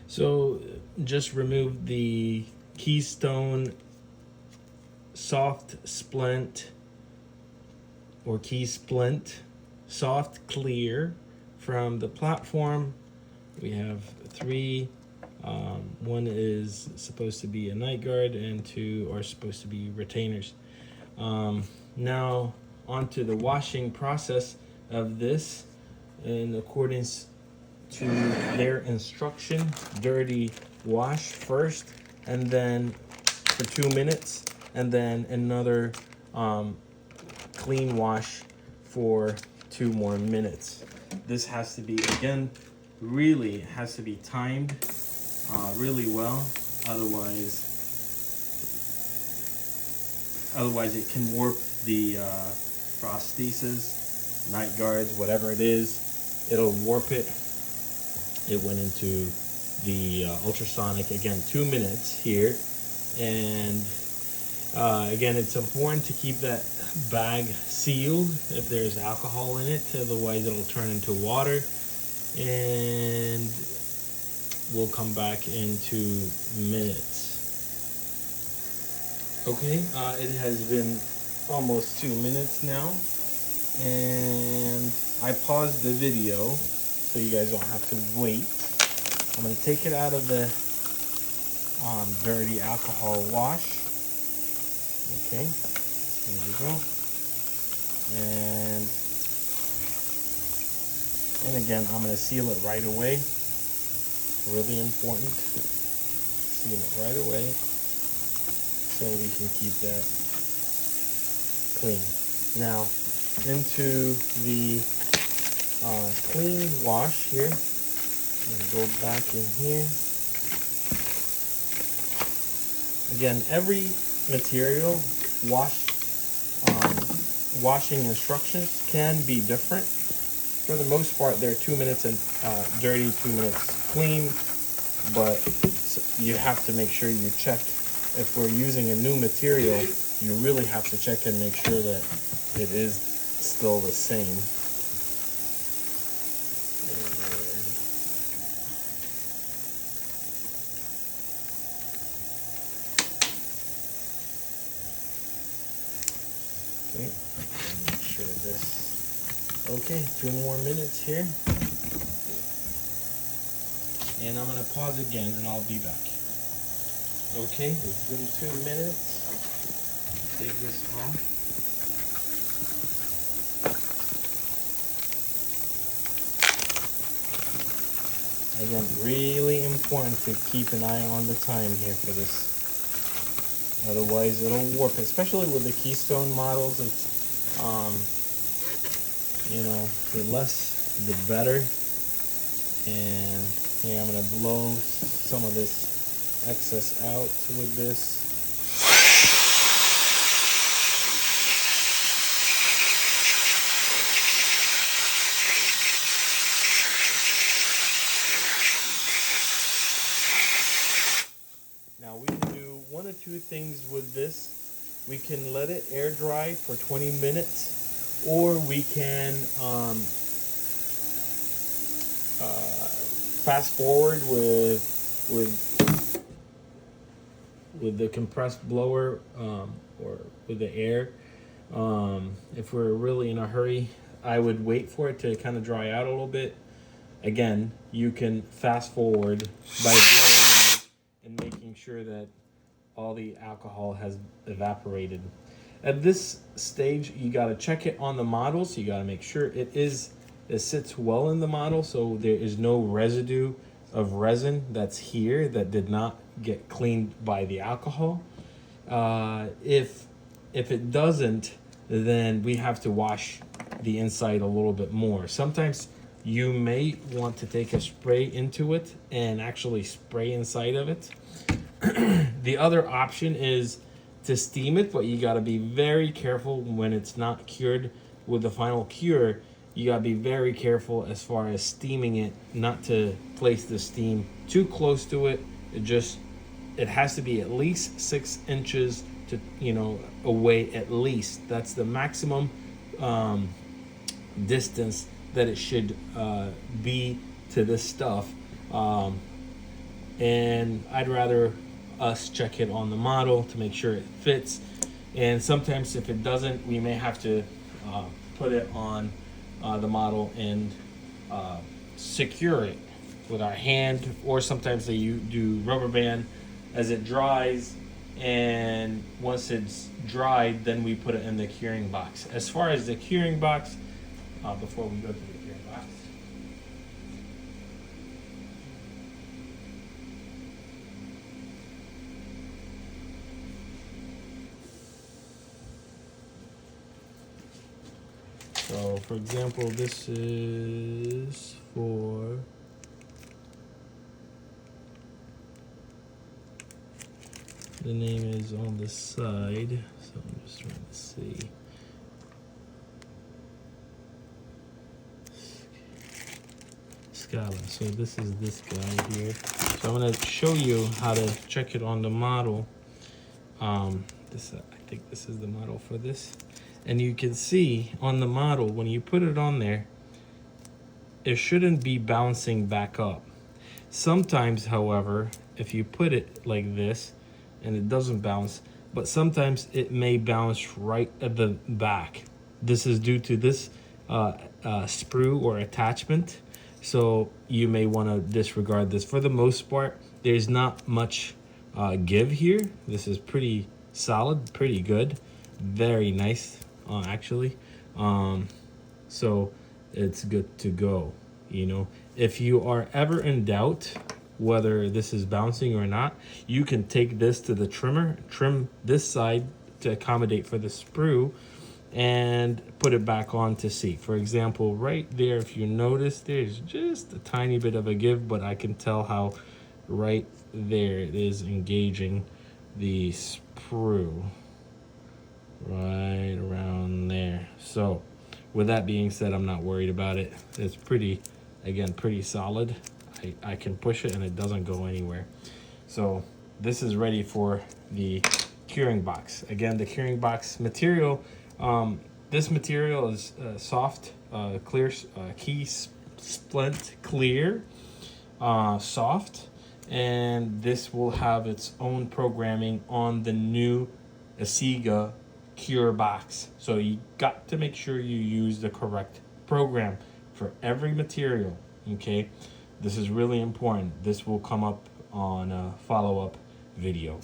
So just remove the Keystone soft splint or key splint soft clear from the platform. We have three. One is supposed to be a night guard and two are supposed to be retainers. Now onto the washing process of this. In accordance to their instruction, dirty wash first, and then for 2 minutes, and then another clean wash for 2 more minutes. This has to be, again, really has to be timed really well, otherwise it can warp the prosthesis, night guards, whatever it is. It'll warp it. It went into the ultrasonic, again, 2 minutes here. And again, it's important to keep that bag sealed if there's alcohol in it, otherwise it'll turn into water and we'll come back in 2 minutes. Okay, it has been almost 2 minutes now, and I paused the video so you guys don't have to wait. I'm going to take it out of the dirty alcohol wash. Okay, here we go. And again, I'm going to seal it right away. Really important. Seal it right away so we can keep that clean. Now, into the clean wash here. And go back in here. Again, every material washing instructions can be different. For the most part, they're 2 minutes and dirty, 2 minutes clean, but you have to make sure you check. If we're using a new material, you really have to check and make sure that it is still the same. Okay, make sure this. Okay, 2 more minutes here. And I'm gonna pause again and I'll be back. Okay, it's been 2 minutes. Take this off. Again, really important to keep an eye on the time here for this. Otherwise it'll warp, especially with the Keystone models. It's you know, the less the better. And here I'm gonna blow some of this excess out with this. Now we can do one or two things with this. We can let it air dry for 20 minutes, or we can fast forward with the compressed blower or with the air. If we're really in a hurry, I would wait for it to kind of dry out a little bit. Again, you can fast forward by blowing and making sure that all the alcohol has evaporated. At this stage, you got to check it on the model, so you got to make sure it sits well in the model, so there is no residue of resin that's here that did not get cleaned by the alcohol. If it doesn't, then we have to wash the inside a little bit more. Sometimes you may want to take a spray into it and actually spray inside of it. The other option is to steam it, but you got to be very careful when it's not cured. With the final cure, you got to be very careful as far as steaming it, not to place the steam too close to it. It has to be at least 6 inches to, away at least. That's the maximum distance that it should be to this stuff. and I'd rather us check it on the model to make sure it fits. And sometimes if it doesn't, we may have to put it on the model and secure it with our hand, or sometimes they do rubber band as it dries, and once it's dried, then we put it in the curing box. As far as the curing box, before we go to the curing box, so for example, this is for the name is on the side, so I'm just trying to see. Scala. So this is this guy here. So I'm going to show you how to check it on the model. I think this is the model for this. And you can see on the model, when you put it on there, it shouldn't be bouncing back up. Sometimes, however, if you put it like this and it doesn't bounce, but sometimes it may bounce right at the back. This is due to this sprue or attachment. So you may want to disregard this. For the most part, there's not much give here. This is pretty solid, pretty good, very nice actually. So it's good to go. You know, if you are ever in doubt whether this is bouncing or not, you can take this to the trimmer, trim this side to accommodate for the sprue, and put it back on to see. For example, right there, if you notice, there's just a tiny bit of a give, but I can tell how right there it is engaging the sprue right around there. So with that being said, I'm not worried about it. It's pretty, again, pretty solid. I can push it and it doesn't go anywhere. So this is ready for the curing box. Again, the curing box material, this material is soft, clear, key splint clear, soft, and this will have its own programming on the new Asiga cure box. So you got to make sure you use the correct program for every material, okay? This is really important. This will come up on a follow-up video.